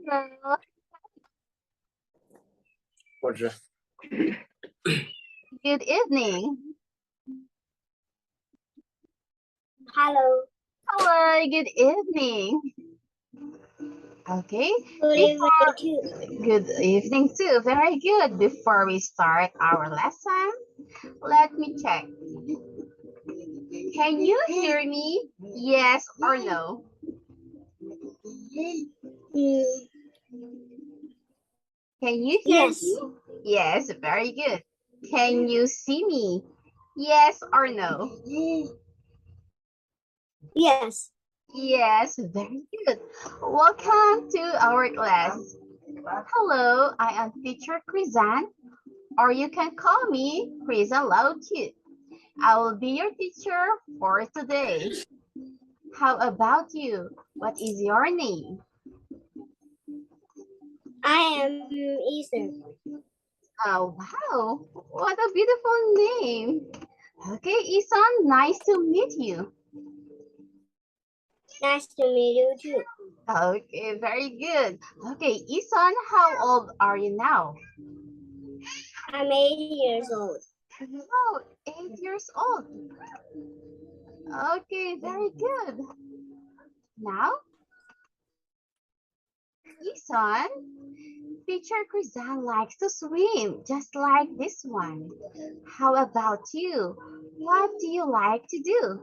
Hello. 我知 Good evening. Hello. Hello, good evening. Okay. Good evening too. Good evening too. Very good. Before we start our lesson, let me check. Can you hear me? Yes or no? Can you hear Yes. me? Yes, very good. Can you see me? Yes or no? Yes. Yes, very good. Welcome to our class. Hello, I am teacher Krizan, or you can call me Krizan Lau too. I will be your teacher for today. How about you? What is your name? I am Ethan. Oh, wow. What a beautiful name. Okay, Isan, nice to meet you. Nice to meet you too. Okay, very good. Okay, Isan, how old are you now? I'm 8 years old. Oh, 8 years old. Okay, very good. Now, Isan, teacher Krizan likes to swim, just like this one. How about you? What do you like to do?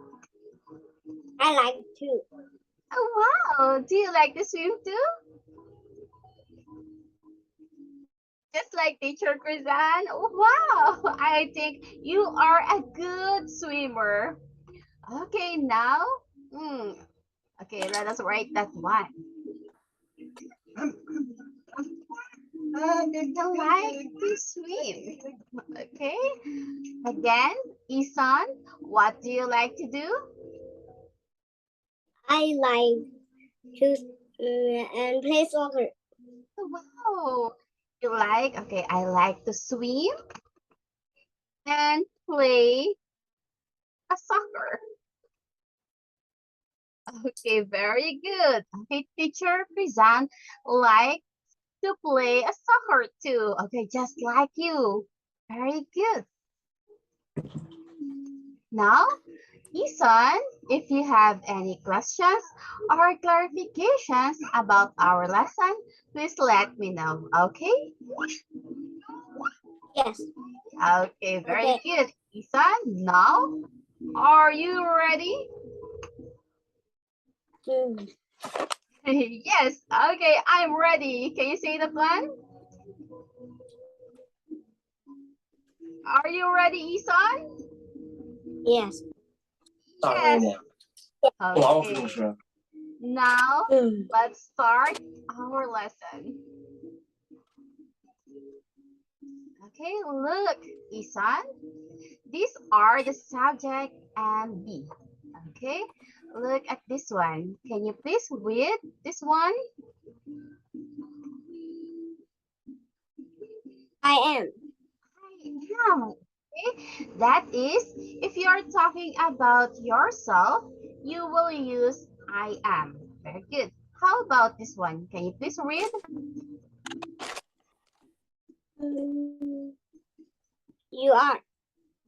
I like to. Oh, wow. Do you like to swim too? Just like teacher Krizan? Wow. I think you are a good swimmer. Okay, now, okay, let us write that one. You like to swim. Okay. Again, Isan, what do you like to do? I like to and play soccer. Wow. You like, okay, I like to swim and play a soccer. Okay, very good. Okay, teacher Krizan like to play a soccer too. Okay, just like you. Very good. Now, Isan, if you have any questions or clarifications about our lesson, please let me know, okay? Yes. Okay, very Okay. good. Isan, now, are you ready? Yes, okay, I'm ready. Can you say the plan? Are you ready, Isan? Yes. 大声一点，老虎 Okay, 是 now let's start our lesson. Okay, look, Isan. These are the subject and B. Okay, look at this one. Can you please read this one? I am. Yeah. Okay. That is, if you are talking about yourself, you will use I am. Very good. How about this one? Can you please read? You are.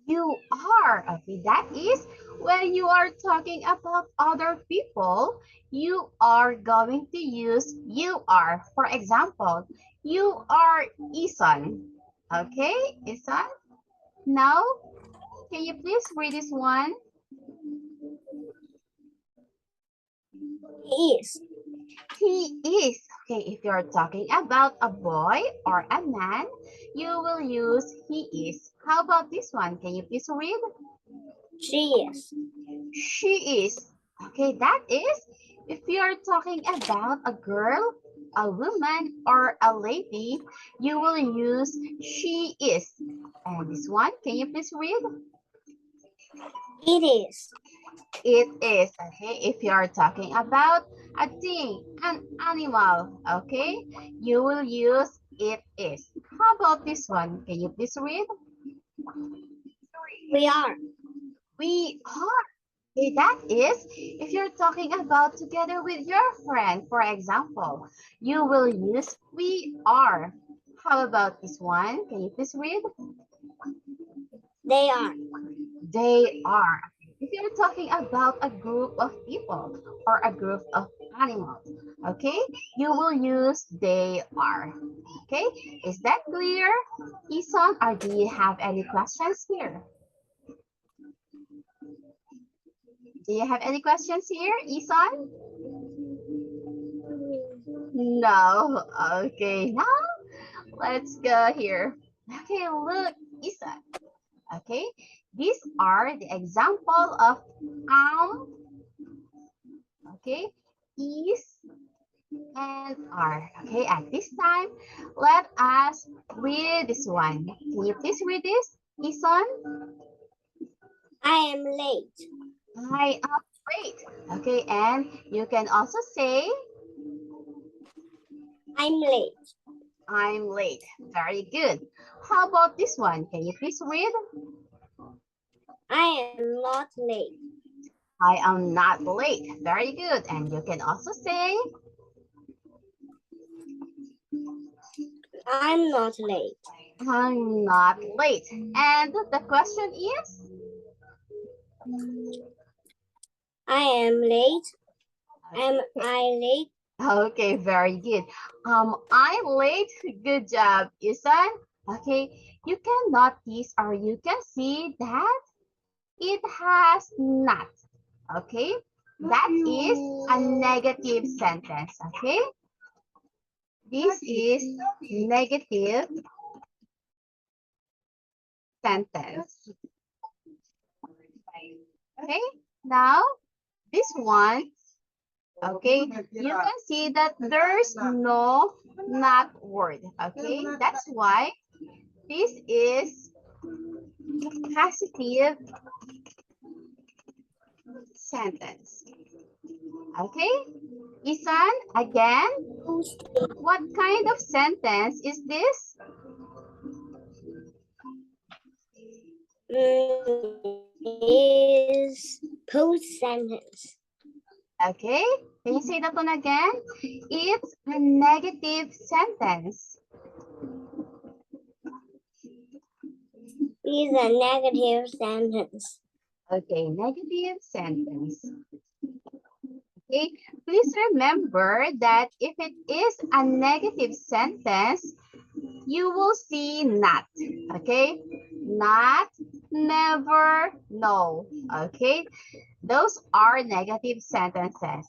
You are. Okay, that is when you are talking about other people, you are going to use you are. For example, you are Isan. Okay, Isan. Now, can you please read this one? He is. He is. Okay, if you're talking about a boy or a man, you will use he is. How about this one? Can you please read? She is. She is. Okay, that is if you're talking about a girl, a woman, or a lady, you will use she is. And this one, can you please read? It is. It is. Okay, if you're talking about a thing, an animal, okay, you will use it is. How about this one? Can you please read? We are. We are. Okay, that is if you're talking about together with your friend, for example, you will use we are. How about this one? Can you please read? They are. They are. If you're talking about a group of people or a group of animals, okay, you will use they are. Okay, is that clear? Isan, or do you have any questions here? Do you have any questions here, Isan? No. Okay, now let's go here. Okay, look, Isan. Okay, these are the example of okay, is and are. Okay, at this time, let us read this one. Can you please read this, Isan? I am late. I am late. Okay, and you can also say I'm late. I'm late. Very good. How about this one? Can you please read? I am not late. I am not late. Very good. And you can also say I'm not late. I'm not late. And the question is? I am late. Am I late? Okay, very good. I'm late. Good job, Isan. Okay, you can notice or you can see that it has not. Okay, that is a negative sentence. Okay, this is negative sentence. Okay, now this one. Okay, you can see that there's no not word. Okay, that's why this is positive sentence. Okay, Isan, again, what kind of sentence is this? Is post sentence. Okay, can you say that one again? It's a negative sentence. Is a negative sentence. Okay, negative sentence. Okay, please remember that if it is a negative sentence, you will see not. Okay, not, never, no. Okay, those are negative sentences.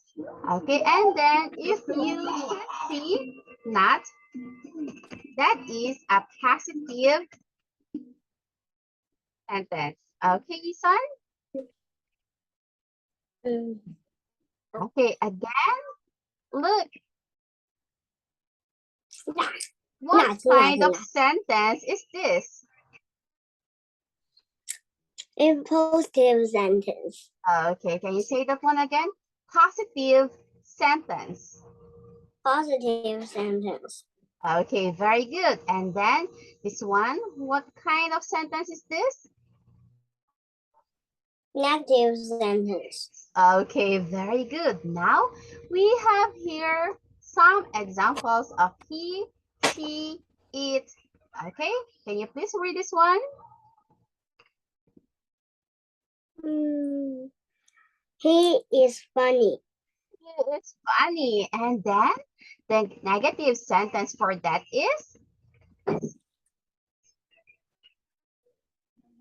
Okay, and then if you can see not, that is a positive sentence. Okay, Isan? Mm. Okay, again, look, Not, what not, kind not, of not. sentence is this? A positive sentence. Okay, can you say that one again? Positive sentence. Positive sentence. Okay, very good. And then this one, what kind of sentence is this? Negative sentence. Okay, very good. Now we have here some examples of he, she, it. Okay, can you please read this one? He is funny. It's funny. And then the negative sentence for that is?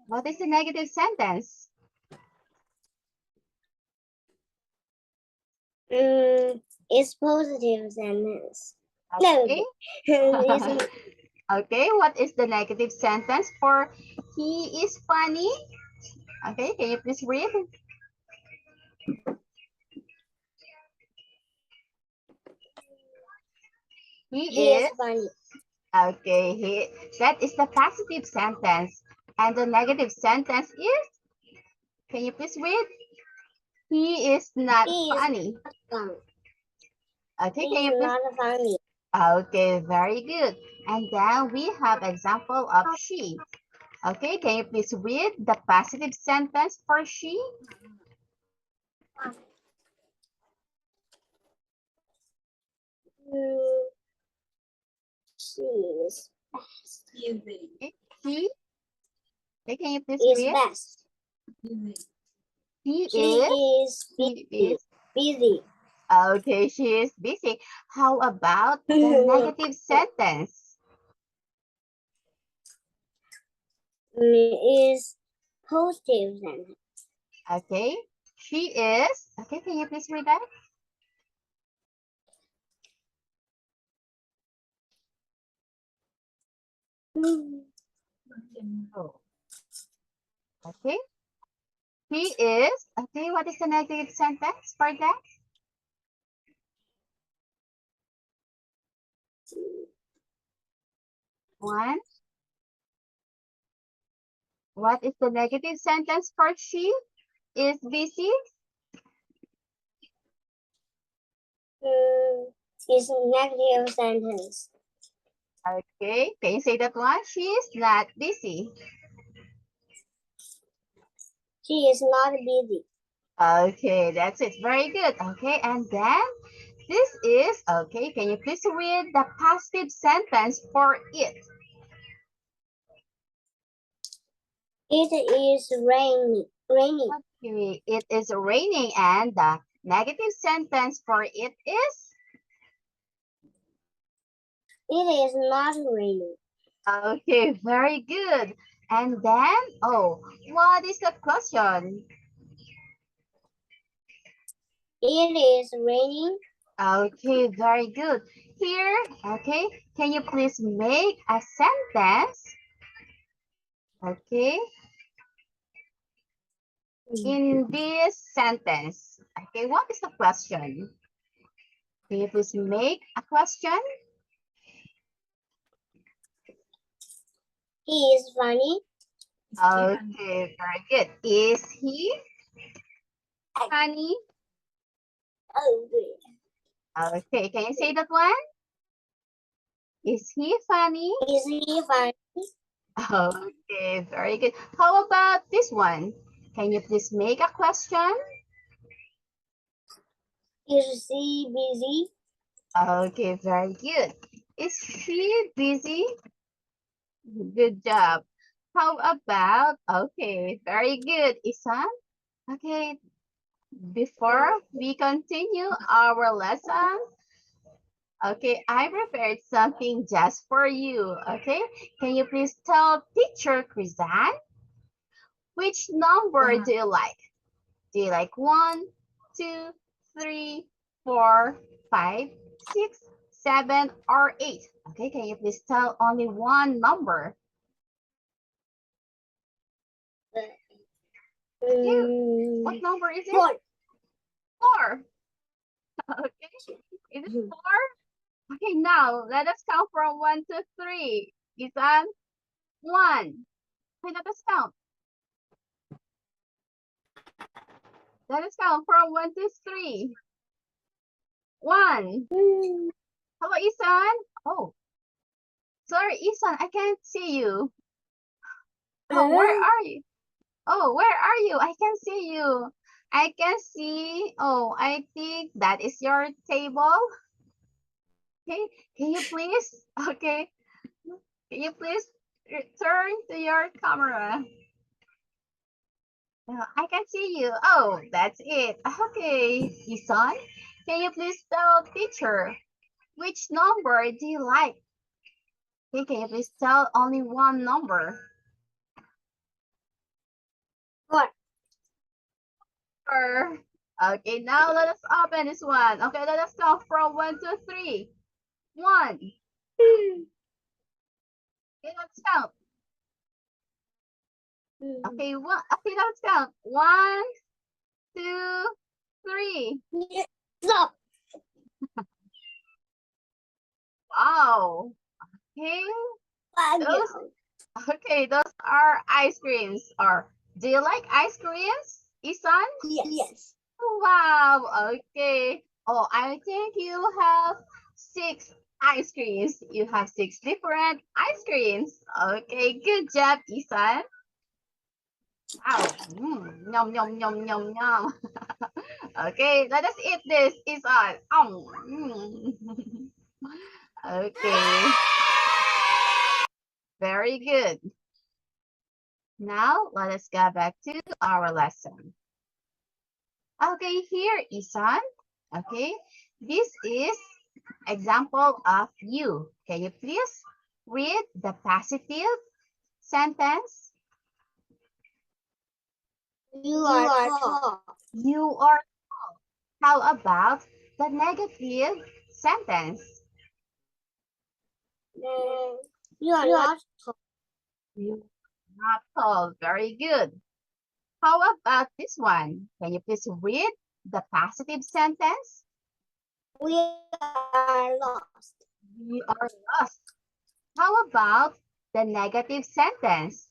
What is the negative sentence? It's positive sentence. Okay. No. Okay, what is the negative sentence for he is funny? Okay, can you please read? He is funny. Okay, that is the positive sentence. And the negative sentence is, can you please read? He is not He is funny. not funny. Okay, He can you is please? not funny. Okay, very good. And then we have example of she. Okay, can you please read the positive sentence for she? She is Okay. She, okay, can you please is read? best. She She is, is she is. busy. Okay, she is busy. How about the negative sentence? Is positive sentence. Okay, she is. Okay, can you please read that? Oh, okay. She is. Okay, what is the negative sentence for that? One. What is the negative sentence for she is busy? Is negative sentence. Okay, can you say that one? She is not busy. She is not busy. Okay, that's it. Very good. Okay, and then this is, okay, can you please read the passive sentence for it? It is raining. Okay, it is raining and the negative sentence for it is? It is not raining. Okay, very good. And then, oh, what is the question? It is raining. Okay, very good. Here, okay, can you please make a sentence? Okay, in this sentence. Okay, what is the question? Can you please make a question? He is funny. Okay, very good. Is he funny? Oh, Okay, can you say that one? Is he funny? is he funny? Okay, very good. How about this one? Can you please make a question? Is she busy? Okay, very good. Is she busy? Good job. How about, okay, very good, Isan. Okay, before we continue our lesson, okay, I prepared something just for you, okay? Can you please tell teacher Krizan, which number do you like? Do you like 1, 2, 3, 4, 5, 6, 7, or 8? Okay, can you please tell only one number? Okay, what number is it? 4. 4. Okay, is it 4? Okay, now let us count from 1 to 3. Isan, 1. Okay, let us count. Let us count from 1 to 3. 1. How about Isan? Oh, sorry, Isan, I can't see you. Oh, where are you? Oh, where are you? I can see you. I can see. Oh, I think that is your table. Okay, can you please? Okay, can you please return to your camera? I can see you. Oh, that's it. Okay, Isan, can you please tell teacher which number do you like? Okay, can you please tell only one number? 4. Okay, now let us open this one. Okay, let us count from 1 to 3. 1. Okay, let's count. Okay, one. Okay, let's count. 1, 2, 3. Stop. Wow. Okay. Those. Okay, those are ice creams. Or do you like ice creams, Isan? Yes. Wow. Okay. Oh, I think you have 6 ice creams. You have 6 different ice creams. Okay, good job, Isan. Wow. Yum, yum, yum, yum, yum. Okay, let us eat this. It's on. Okay, very good. Now, let us go back to our lesson. Okay, here, Isan. Okay, this is example of you. Can you please read the positive sentence? You are tall. You are. How about the negative sentence? You are not tall. You are not tall. Very good. How about this one? Can you please read the positive sentence? We are lost. We are lost. How about the negative sentence?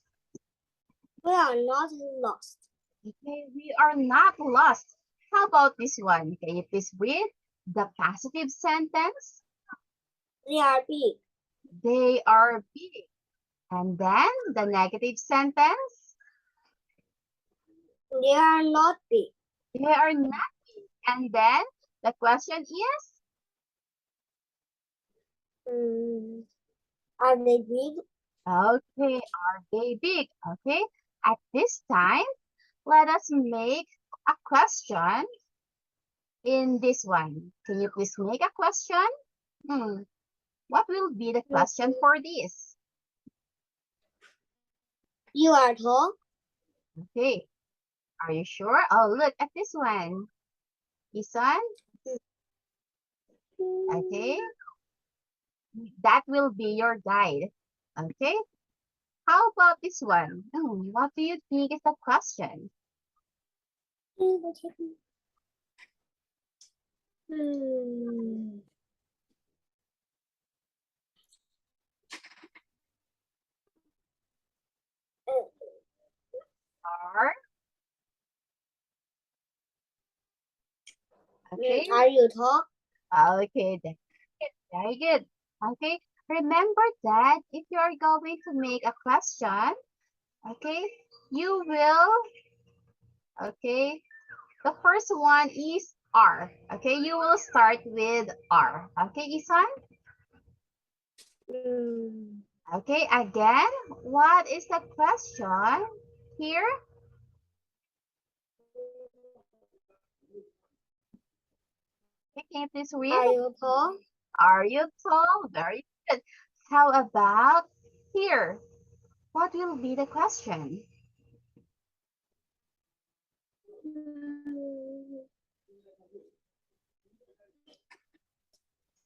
We are not lost. Okay, we are not lost. How about this one? Can you please read the positive sentence? They are big. They are big. And then the negative sentence? They are not big. They are not big. And then the question is? Are they big? Okay, are they big? Okay, at this time, let us make a question in this one. Can you please make a question? What will be the question for this? You are tall. Okay, are you sure? Oh, look at this one. Isan, okay, that will be your guide. Okay, how about this one? What do you think is the question? Are, okay, Are you tall? okay, that's it. Very good. Okay, remember that if you are going to make a question, okay, you will, okay, the first one is R. Okay, you will start with R. Okay, Isan? Okay, again, what is the question here? Okay, can you please read? Are you tall? Are you tall? Very good. How about here? What will be the question?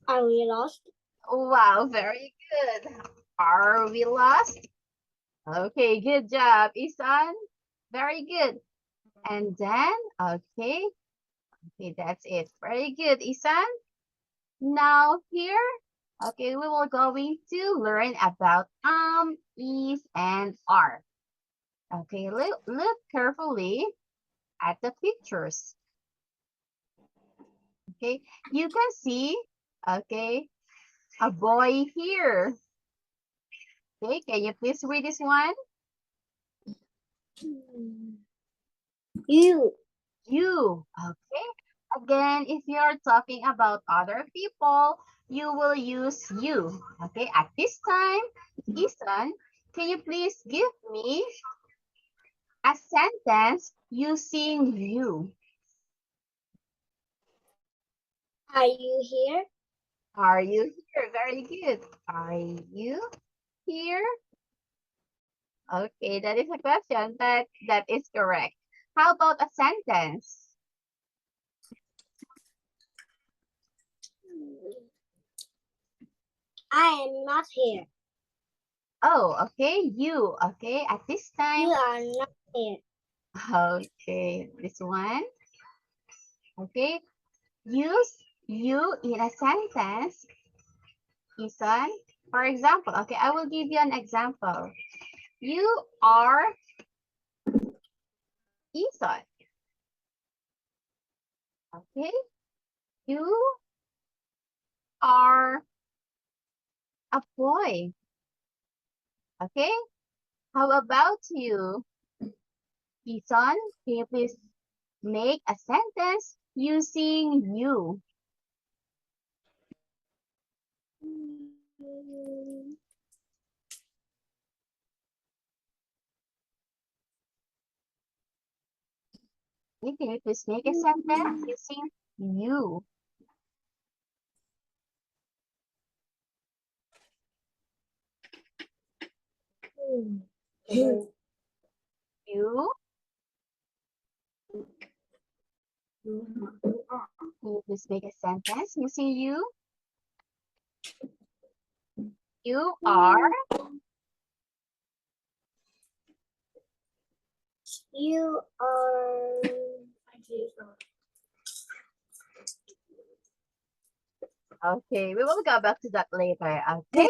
Are we lost? Wow, very good. Are we lost? Okay, good job, Isan. Very good. And then, okay, that's it. Very good, Isan. Now here, okay, we will going to learn about is, and are. Okay, look carefully at the pictures. Okay, you can see, okay, a boy here. Okay, can you please read this one? You. You. Okay. Again, if you're talking about other people, you will use you. Okay. At this time, Ethan, can you please give me a sentence using you? Are you here? Are you here? Very good. Are you here? Okay, that is a question, but that is correct. How about a sentence? I am not here. Oh, okay, you. Okay, at this time. You are not here. Okay, this one. Okay, use you in a sentence, Isan. For example, okay, I will give you an example. You are Isan. Okay, you are a boy. Okay, how about you? Ethan, can you please make a sentence using you? Okay, can you please make a sentence using you? You. Can you please make a sentence using you? You are. You are. Okay, we will go back to that later. Okay. Okay.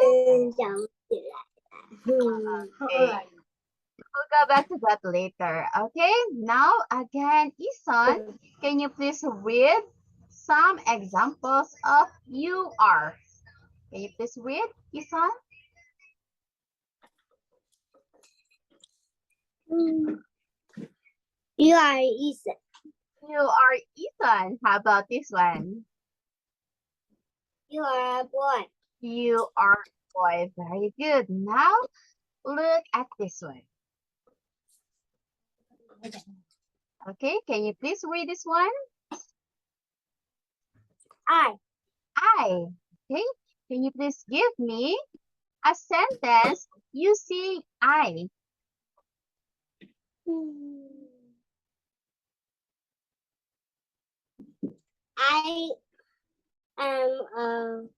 We'll go back to that later. Okay. Now again, Isan, can you please read some examples of you are? Can you please read, Isan? You are Ethan. You are Ethan. How about this one? You are a boy. You are a boy. Very good. Now look at this one. Okay, can you please read this one? I. Okay, can you please give me a sentence using I? I am a.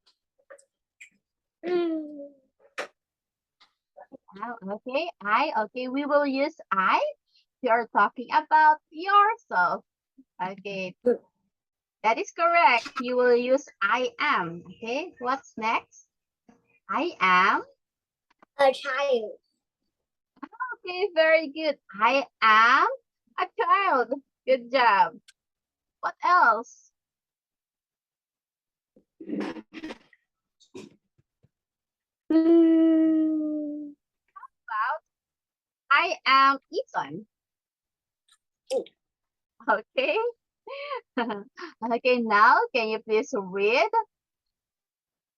Okay, we will use I. You're talking about yourself. Okay, that is correct. You will use I am. Okay, what's next? I am. A child. Okay, very good. I am a child. Good job. What else? About I am Ethan. Okay. Okay, now can you please read,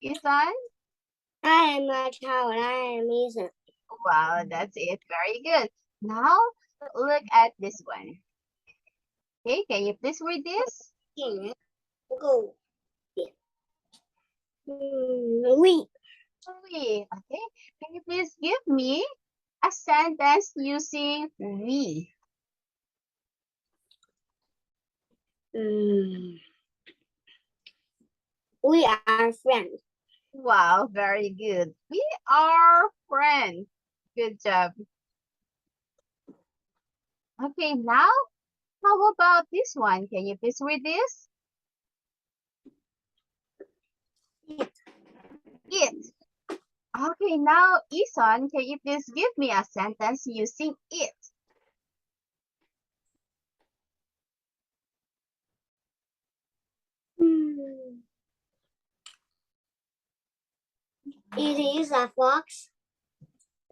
Ethan? I am a child. I am Ethan. Wow, that's it. Very good. Now look at this one. Okay, can you please read this? Go. We. We. Okay, can you please give me a sentence using we? We are friends. Wow, very good. We are friends. Good job. Okay, now how about this one? Can you please read this? It. Okay, now Isan, can you please give me a sentence using it? It is a fox.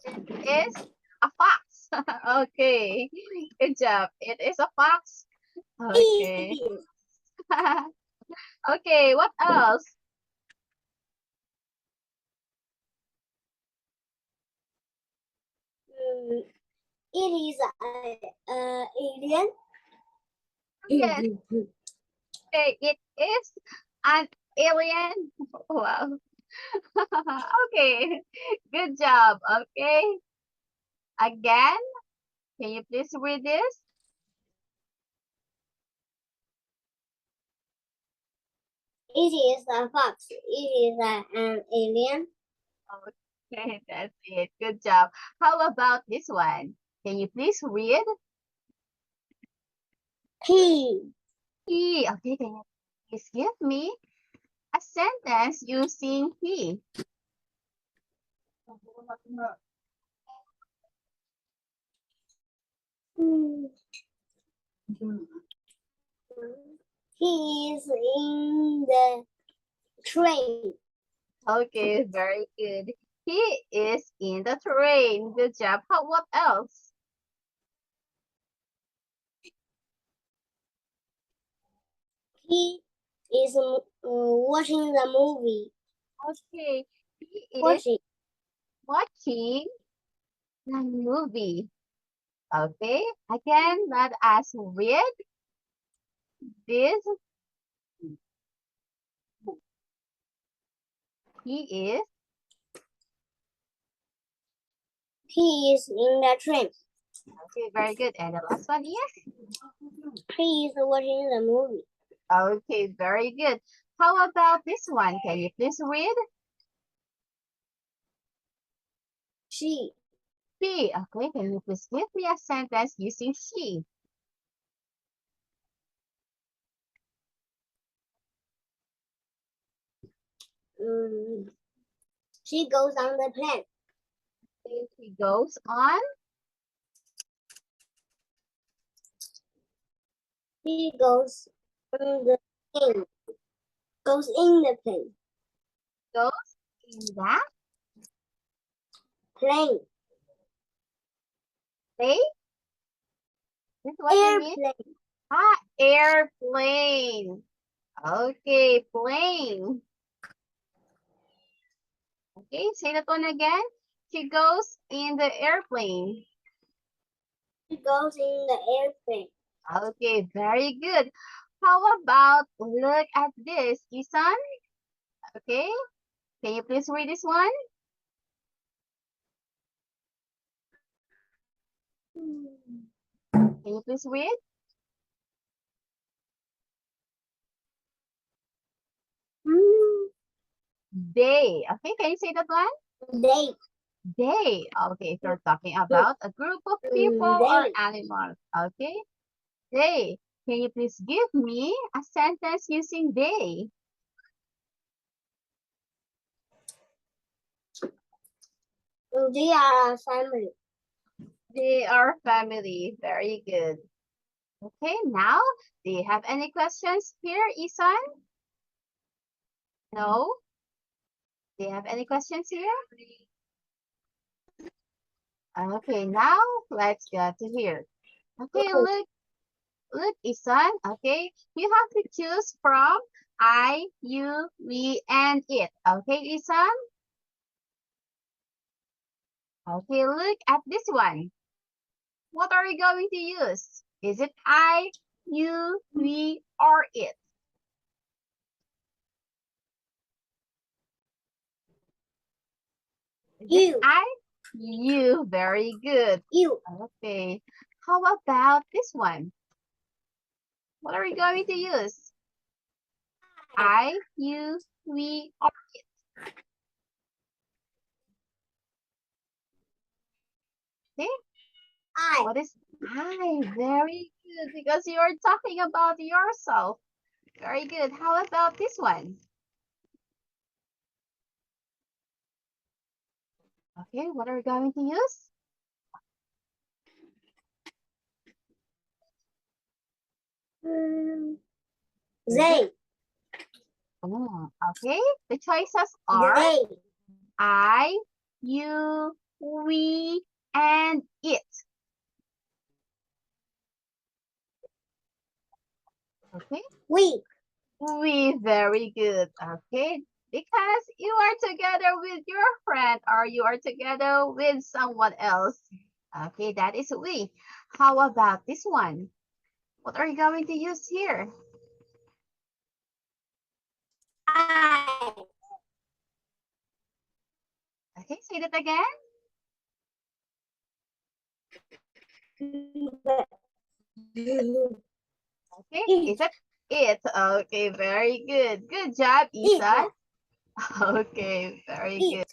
It is a fox. Okay, good job. It is a fox. Okay. Okay, what else? It is a alien. Yes. Okay, it is an alien. Wow. Okay, good job. Okay. Again, can you please read this? It is a fox. It is an alien. Okay, that's it. Good job. How about this one? Can you please read? He. He. Okay, can you please give me a sentence using he? He is in the train. Okay, very good. He is in the train. Good job. What else? He is watching the movie. Okay. He is Watching. watching the movie. Okay. Again, let us read this. He is He is in the train. okay, very good. And the last one is He is watching the movie. okay, very good. How about this one? Can you please read? She. She. Okay, can you please give me a sentence using she? Um, she goes on the plane. She goes on. He goes on the plane. Goes in the plane. Goes in that Plane. plane. This is what you mean? Airplane. Ah, airplane. Okay, plane. Okay, say that one again. She goes in the airplane. He goes in the airplane. Okay, very good. How about look at this, Isan? Okay, can you please read this one? Can you please read? They. Okay, can you say that one? They. They. Okay, if you're talking about a group of people or They. animals. Okay, they. Can you please give me a sentence using they? They are a family. They are family. Very good. Okay, now, do you have any questions here, Isan? No? Do you have any questions here? Okay, now let's go to here. Okay, look, Isan. Okay, you have to choose from I, you, we, and it. Okay, Isan? Okay, look at this one. What are you going to use? Is it I, you, we, or it? Is it You. I? You. Very good. You. Okay. How about this one? What are we going to use? I, you, we, or it. Okay. I. What is I? Very good because you are talking about yourself. Very good. How about this one? Okay. What are we going to use? They. Oh, okay. The choices are They. I, you, we, and it. Okay. We. We, very good. Okay. Because you are together with your friend or you are together with someone else. Okay, that is we. How about this one? What are you going to use here? I. Okay, say that again. Okay, is it it? Okay, very good. Good job, Isan. Okay, very good.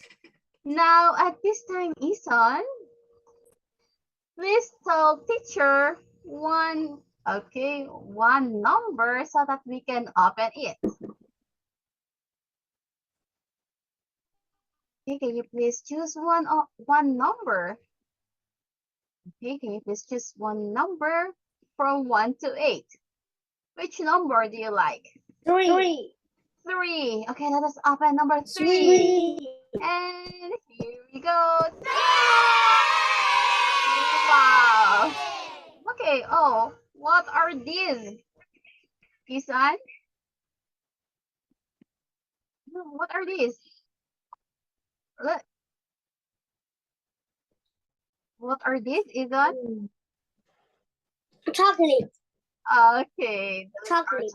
Now, at this time, Isan, please tell teacher one number so that we can open it. Okay, can you please choose one number? Okay, can you please choose one number from 1 to 8? Which number do you like? Three. 3. Okay, let us open number 3. Three. And here we go. Wow. Okay, oh, what are these? Isan? What are these? Look. What are these, Ethan? Chocolate. Okay. Those are Chocolate.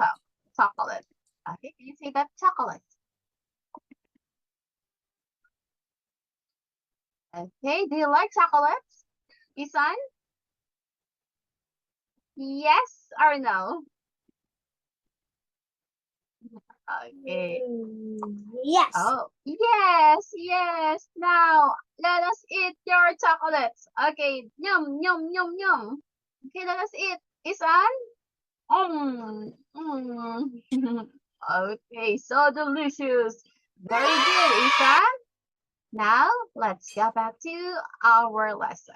chocolate. Okay, can you say that? Chocolate. Okay, do you like chocolates, Isan? Yes or no? Okay. Yes. Oh, yes, yes. Now, let us eat your chocolates. Okay, yum, yum, yum, yum. Okay, let us eat. Isan? Okay, so delicious. Very good, Isan. Now, let's go back to our lesson.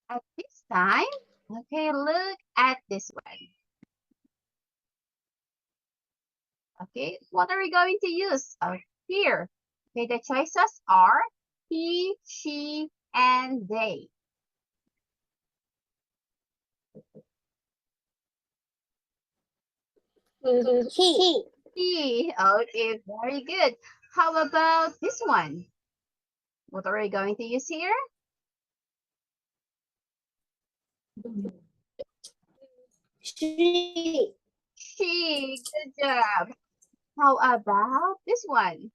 At this time, okay, look at this one. Okay, what are we going to use? Here. Okay, the choices are he, she, and they. He. He. Okay, very good. How about this one? What are we going to use here? She. She. Good job. How about this one?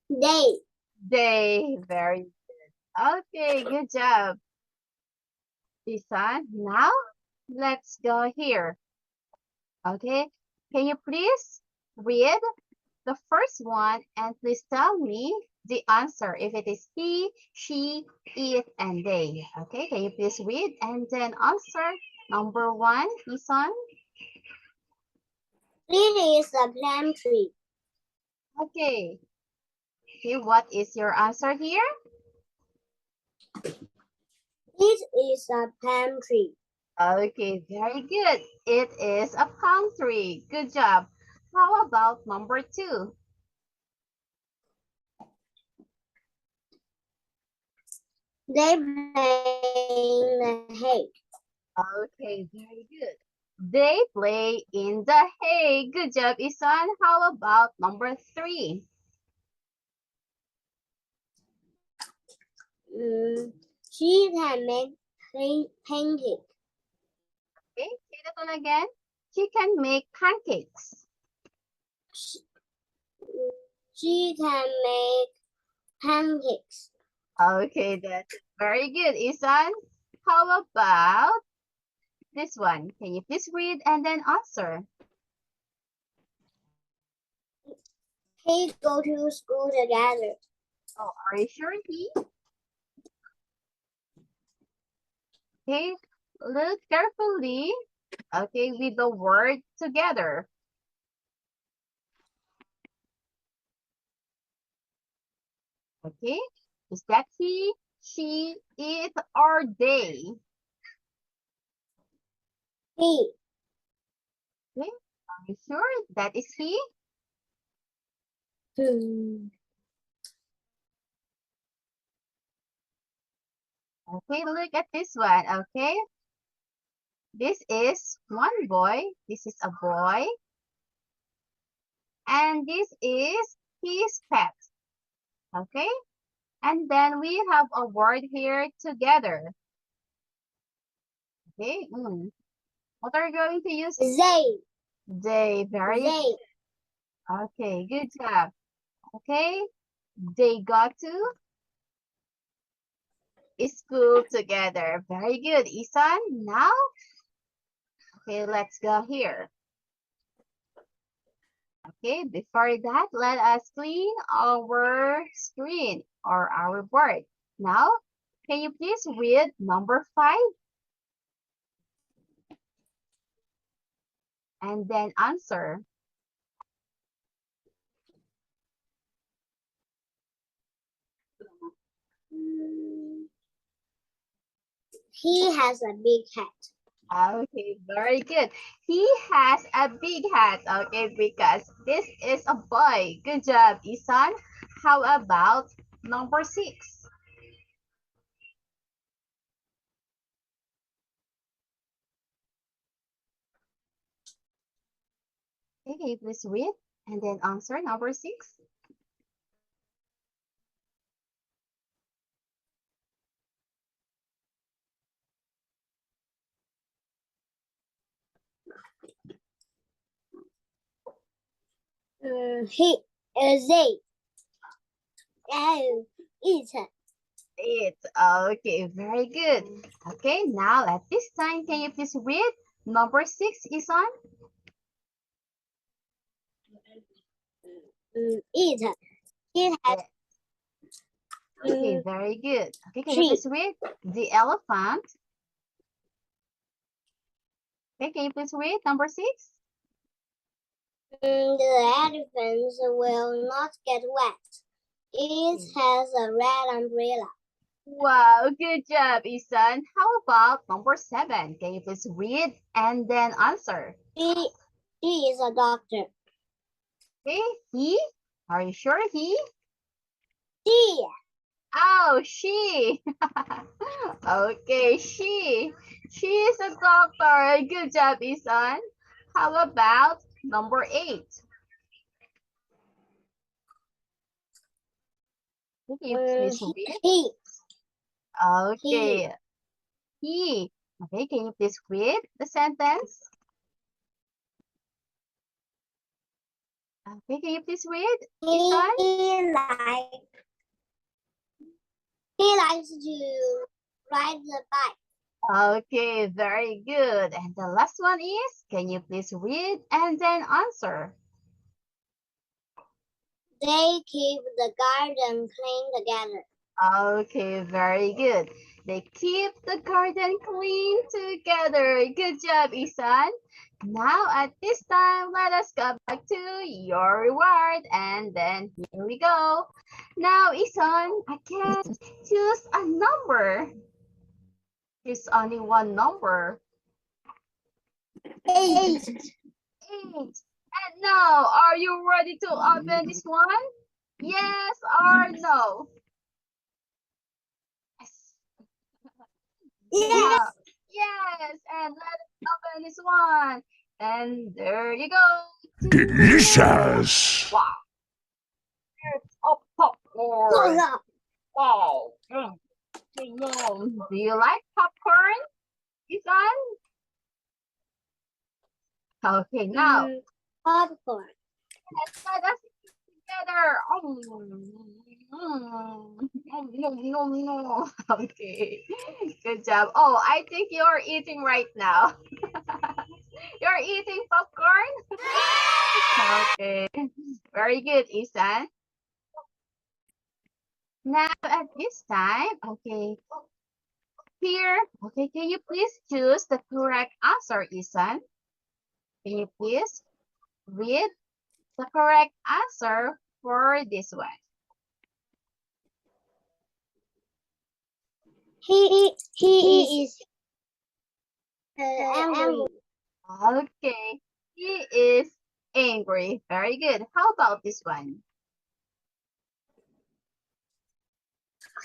They. They. Very good. Okay, good job. Lisa, now let's go here. Okay, can you please read the first one and please tell me the answer if it is he, she, it, and they. Okay, can you please read and then answer number one, Isan? It is a plum tree. Okay. Okay, what is your answer here? It is a palm tree. Okay, very good. It is a palm tree. Good job. How about number two? They play in the hay. Okay, very good. They play in the hay. Good job, Isan. How about number three? She can make pancake. Okay, say that one again. She can make pancakes. She can make pancakes. Okay, that's very good, Isan. How about this one? Can you please read and then answer? They go to school together. Oh, are you sure he? Okay, look carefully. Okay, with the word together. Okay, is that he, she, it, or they? He. Okay, are you sure that is he? Okay, look at this one. Okay, this is one boy. This is a boy. And this is his pet. Okay, and then we have a word here together. Okay, what are you going to use? They. They. Very They. okay, good job. Okay, they got to school together. Very good, Isan. Now, okay, let's go here. Okay, before that, let us clean our screen or our board. Now, can you please read number 5 and then answer? He has a big hat. Okay, very good. He has a big hat. Okay, because this is a boy. Good job, Isan. How about number 6? Okay, can you please read and then answer number 6? They eat. It. Okay, very good. Okay, now at this time, can you please read number 6, Isan? Eat. It has Okay, very good. Okay, can you three. please read the elephant? Okay, can you please read number 6? The elephants will not get wet. It has a red umbrella. Wow, good job, Isan. How about number 7? Can you please read and then answer? He is a doctor. Okay, he? Are you sure he? She. Oh, she. Okay, she. She is a doctor. Good job, Isan. How about number 8? Okay, please read. He. Okay, he. Okay, can you please read the sentence? Okay, can you please read, Isan? He likes to ride the bike. Okay, very good. And the last one is, can you please read and then answer? They keep the garden clean together. Okay, very good. They keep the garden clean together. Good job, Isan. Now, at this time, let us go back to your reward. And then here we go. Now, Isan, I can choose a number. There's only one number. 8. 8. And now, are you ready to open this one? Yes or no? Yes. Yeah. Yes, and let us open this one. And there you go. Delicious. Wow, it's a popcorn. Wow. Do you like popcorn, Isan? Okay, now Popcorn. let us eat together. Okay, good job. Oh, I think you're eating right now. You're eating popcorn? Okay, very good, Isan. Now at this time, okay, here, okay, can you please choose the correct answer, Isan? Can you please read the correct answer for this one? He is angry. Okay, he is angry. Very good. How about this one?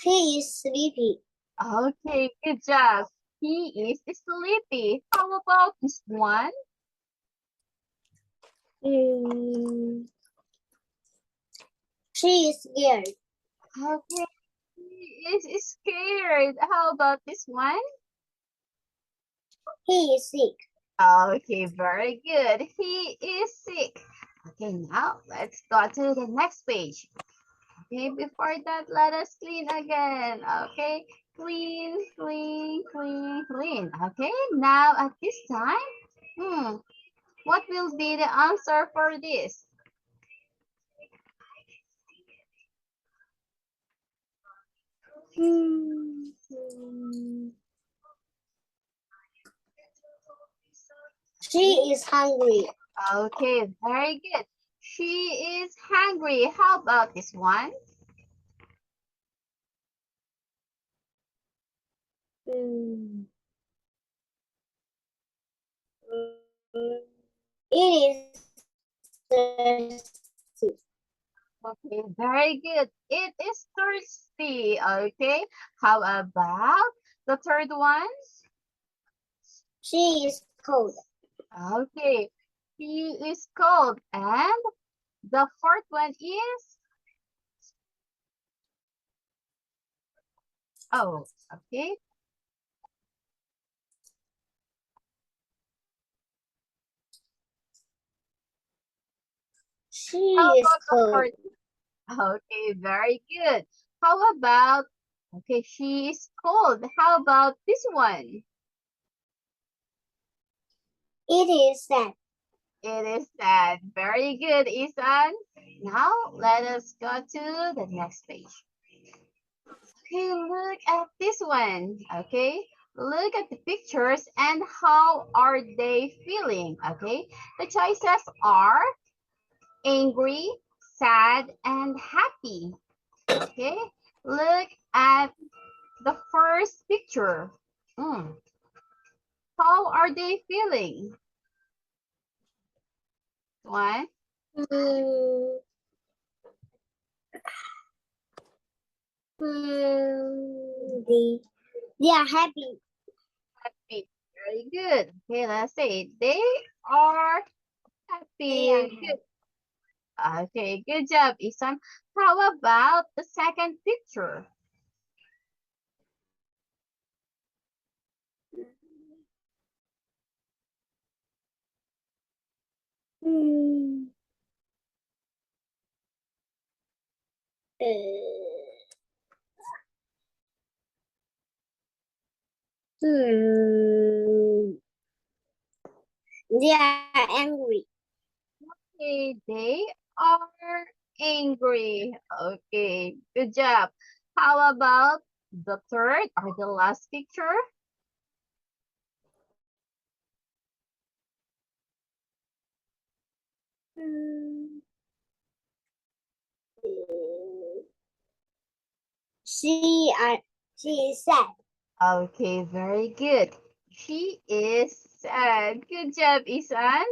He is sleepy. Okay, good job. He is sleepy. How about this one? She is scared. Okay, he is scared. How about this one? He is sick. Okay, very good. He is sick. Okay, now let's go to the next page. Okay, before that, let us clean again. Okay, clean, clean, clean, clean. Okay, now at this time, what will be the answer for this? She is hungry. Okay, very good. She is hungry. How about this one? It is thirsty. Okay, very good. It is thirsty. Okay, how about the third one? She is cold. Okay, She is cold. And the fourth one is, oh, okay. She How is about the cold. fourth? Okay, very good. How about, okay, she is cold. How about this one? It is sad. It is sad. Very good, Isan. Now, let us go to the next page. Okay, look at this one. Okay, look at the pictures and how are they feeling? Okay, the choices are angry, sad, and happy. Okay, look at the first picture. Hmm, how are they feeling? One, Mm, they are happy. happy. Very good. Okay, let's say they are They are happy. Good. Okay, good job, Isan. How about the second picture? Hmm. Uh, hmm. They are angry. Okay, they are angry. Okay, good job. How about the third or the last picture? Hmm. She are she is sad. Okay, very good. She is sad. Good job, Isan.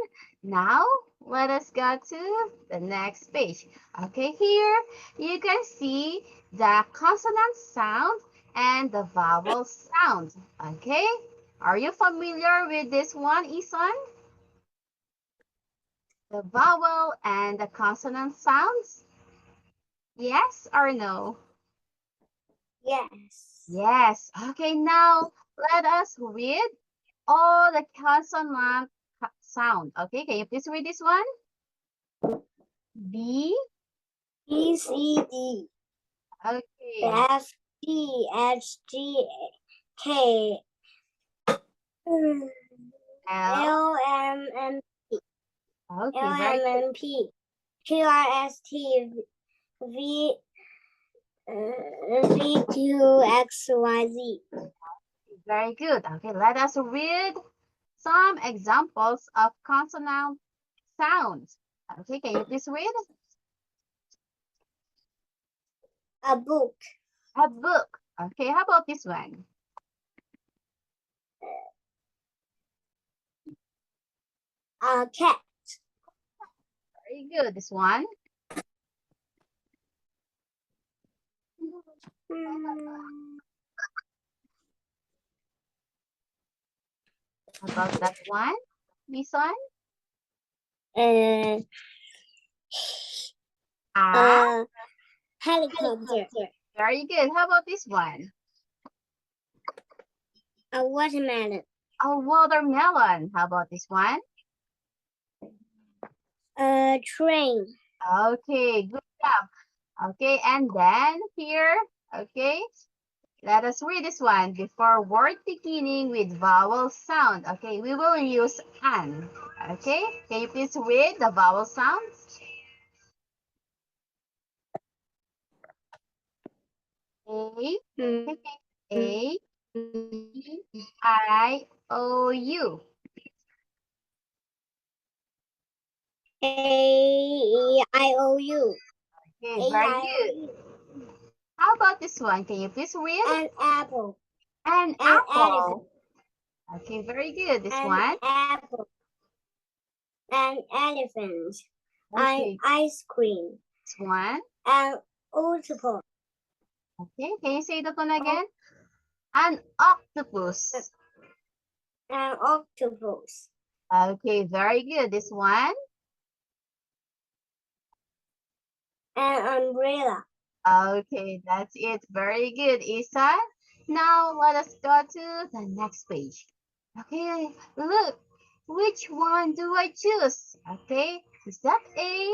Now, let us go to the next page. Okay, here you can see the consonant sound and the vowel sound. Okay, are you familiar with this one, Isan? The vowel and the consonant sounds? Yes or no? Yes. Yes. Okay, now let us read all the consonant sound. Okay, can you please read this one? B. B C D Okay. F G H G K L. L M N Okay, very good. P Q R S T V V Q X Y Z. Very good. Okay, let us read some examples of consonant sounds. Okay, can you please read? A book. A book. Okay, how about this one? A cat. Very good. This one. How about that one? This one? Uh, Ah, helicopter. very good. How about this one? A watermelon. A watermelon. How about this one? A train. Okay, good job. Okay, and then here, okay, let us read this one. Before word beginning with vowel sound, okay, we will use an. Okay, can you please read the vowel sounds? A, Mm. A, E, I, O, U. A-I-O-U. Okay, very good. How about this one? Can you please read? An apple. An An elephant. apple. Okay, very good. This An one. apple. An elephant. An Okay, ice cream. this one. An octopus. Okay, can you say that one again? An octopus. An octopus. Okay, very good. This one. An umbrella. Okay, that's it. Very good, Isan. Now let us go to the next page. Okay, look. Which one do I choose? Okay, is that a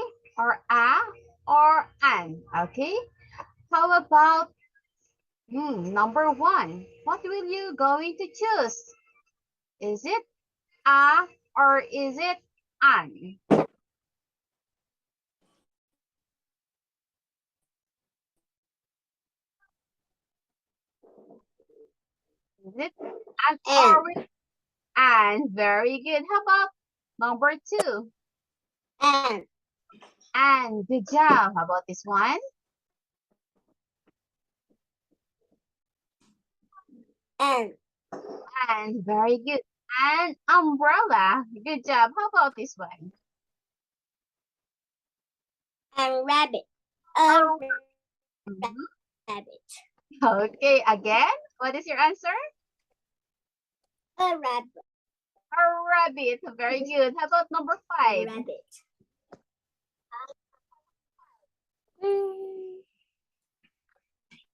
or an? Okay, how about number one? What will you going to choose? Is it a or is it an? Is it an And. or and? Very good. How about number two? And. And good job. How about this one? And. And very good. And umbrella. Good job. How about this one? And rabbit. A Oh, mhm. rabbit. Okay, again, what is your answer? A rabbit. A rabbit. Very good. How about number five? Rabbit.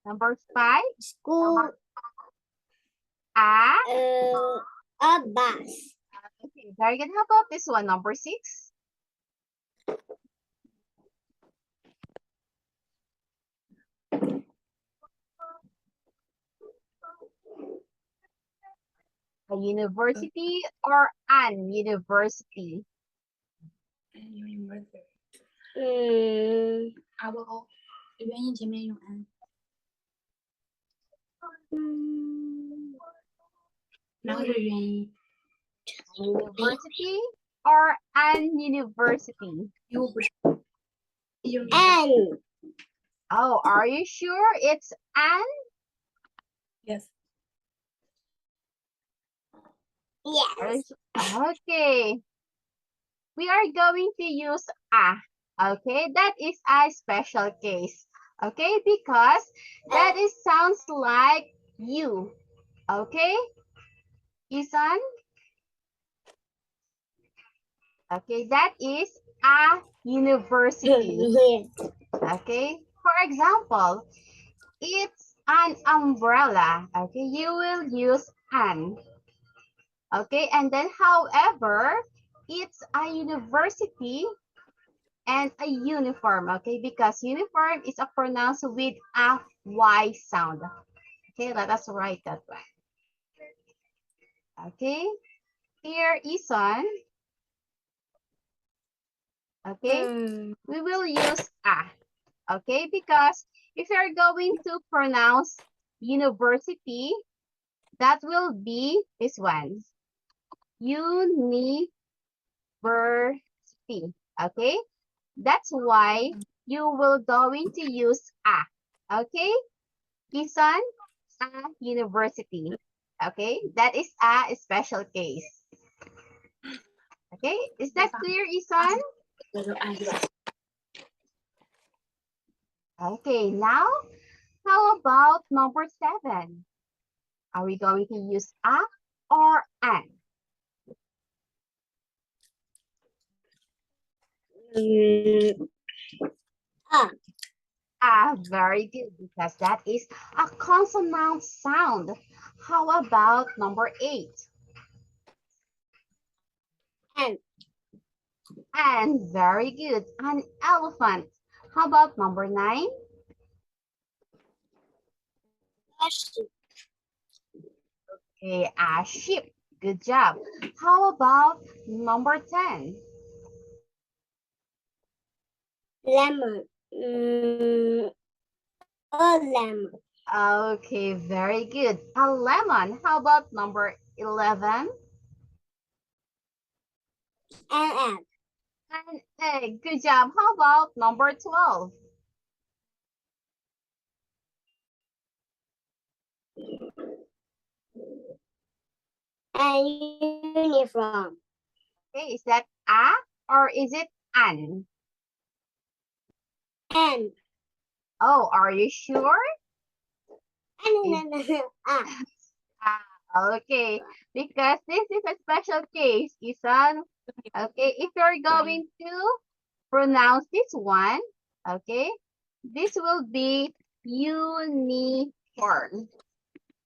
Number five. School. Ah. A bus. Okay, very good. How about this one? Number six. A university or an university?嗯 University or an university? and Oh, are you sure it's an? yes. Okay. We are going to use a. Okay, that is a special case. Okay, because that is sounds like you. Okay, Isan? Okay, that is a university. Okay, for example, it's an umbrella. Okay, you will use an. Okay, and then however, it's a university and a uniform, okay? Because uniform is a pronounced with a Y sound. Okay, let us write that one. Okay, here Isan. Okay, we will use a. Okay, because if you're going to pronounce university, that will be this one. University. Okay, that's why you will going to use a. Okay, Isan, a university. Okay, that is a special case. Okay, is that clear, Isan? Okay, now how about number 7? Are we going to use a or an? Very good, because that is a consonant sound. How about number 8? And very good, an elephant. How about number 9? Okay, a sheep. Good job. How about number 10? Lemon. A lemon. Okay, very good. A lemon. How about number 11? An egg. An egg. Good job. How about number 12? An uniform. Okay, is that a or is it an? And Oh, are you sure? ah. Okay, because this is a special case, Isan. Okay, if you're going to pronounce this one, okay, this will be uniform.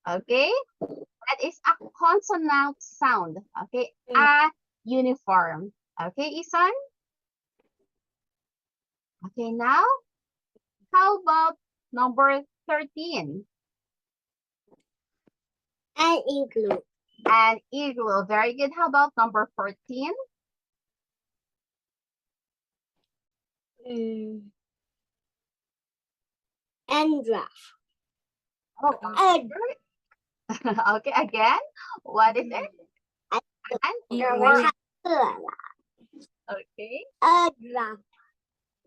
Okay, that is a consonant sound. Okay, a uniform. Okay, Isan. Okay, now how about number 13? An igloo. An igloo. Very good. How about number 14? And giraffe. Oh, And okay, again. What is it? An giraffe. okay. A giraffe.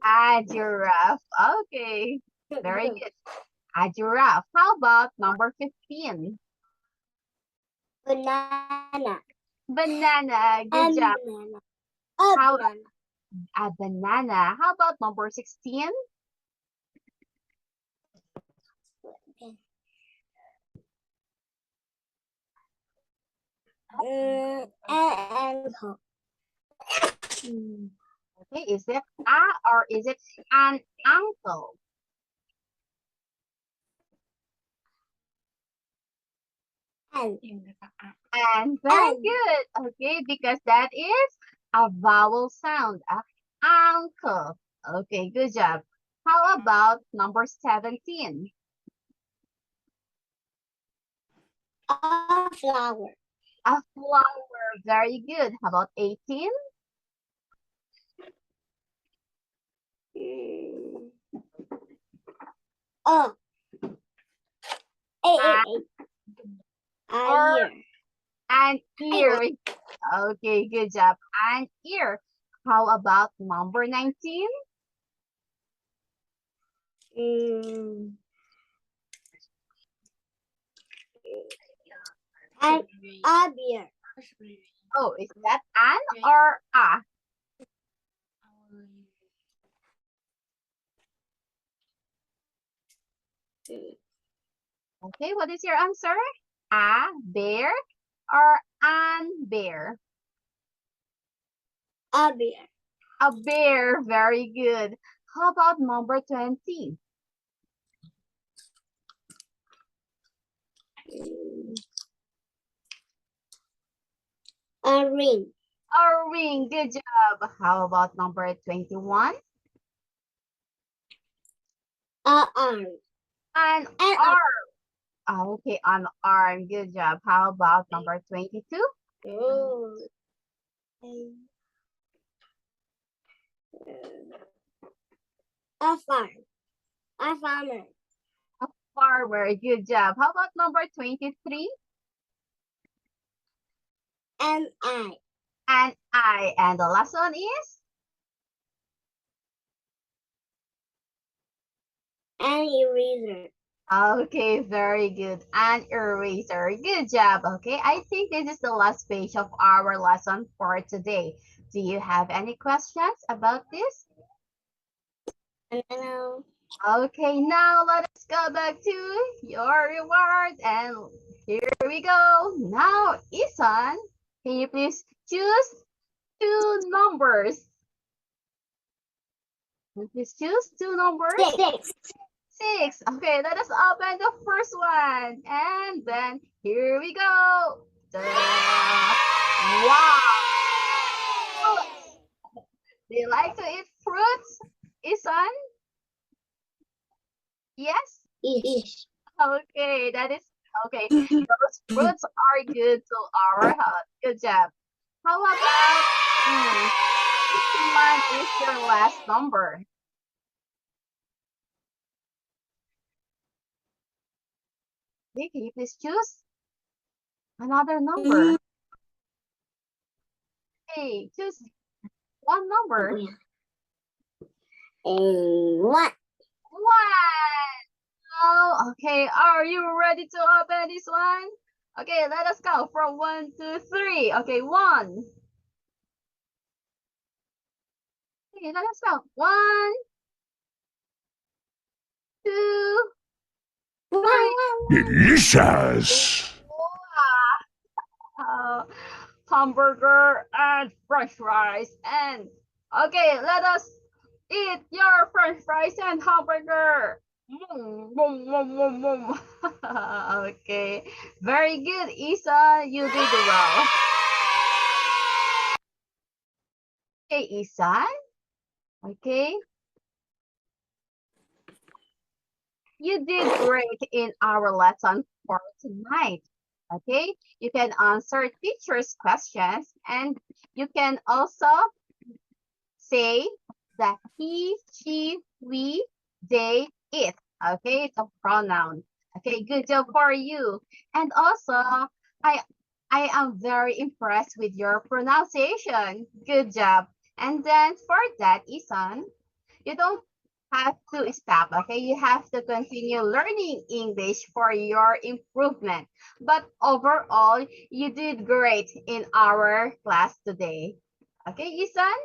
A giraffe. Okay. Very good. A giraffe. How about number 15? Banana. Banana. Good And job. banana. How- Banana. A banana. How about number 16? Ankle. Okay, is it a or is it an uncle? And very And. good. Okay, because that is a vowel sound. Uncle. Okay, good job. How about number 17? A flower. A flower. Very good. How about 18? Oh. Ah. A year. An ear. Okay, good job. An ear. How about number 19? And a beer. Oh, is that an or a? Okay, what is your answer? A bear or an bear? A beer. A bear, very good. How about number 20? A ring. A ring, good job. How about number 21? A arm. An An arm. Okay, an arm, good job. How about number 22? Oh. A farm. A farmer. A farmer, good job. How about number 23? An eye. An eye. And the last one is? An eraser. Okay, very good. An eraser. Good job. Okay, I think this is the last page of our lesson for today. Do you have any questions about this? No. Okay, now let us go back to your reward. And here we go. Now, Isan, can you please choose two numbers? Can you please choose two numbers? 6. 6. Okay, let us open the first one. And then here we go. Wow. Do you like to eat fruits, Isan? Yes? Ish. Okay, that is okay. Those fruits are good to our health. Good job. How about which one is your last number? Okay, can you please choose another number? Hey, choose one number. What? One. Oh, okay. Are you ready to open this one? Okay, let us go from 1 to 3. Okay, 1. Okay, let us go. 1, 2, 3. Delicious. Wow. hamburger and french fries. And okay, let us eat your french fries and hamburger. Boom, boom, boom, boom, boom. Okay, very good, Isa. You did well. Okay, Isa. Okay. You did great in our lesson for tonight. Okay, you can answer teacher's questions and you can also say that he, she, we, they, it. Okay, it's a pronoun. Okay, good job for you. And also, I I am very impressed with your pronunciation. Good job. And then for that, Isan, you don't have to stop, okay? You have to continue learning English for your improvement. But overall, you did great in our class today. Okay, Isan?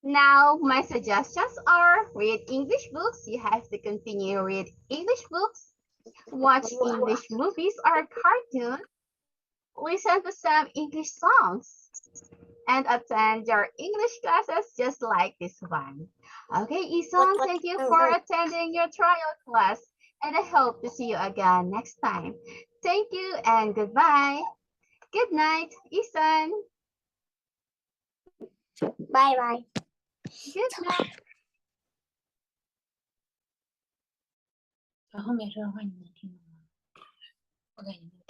Now, my suggestions are read English books. You have to continue read English books, watch English movies or cartoons, listen to some English songs, and attend your English classes just like this one. Okay, Isan, thank you for attending your trial class, and I hope to see you again next time. Thank you and goodbye. Good night, Isan. Bye bye. Good night. 然后后面这段话你能听懂吗？我感觉。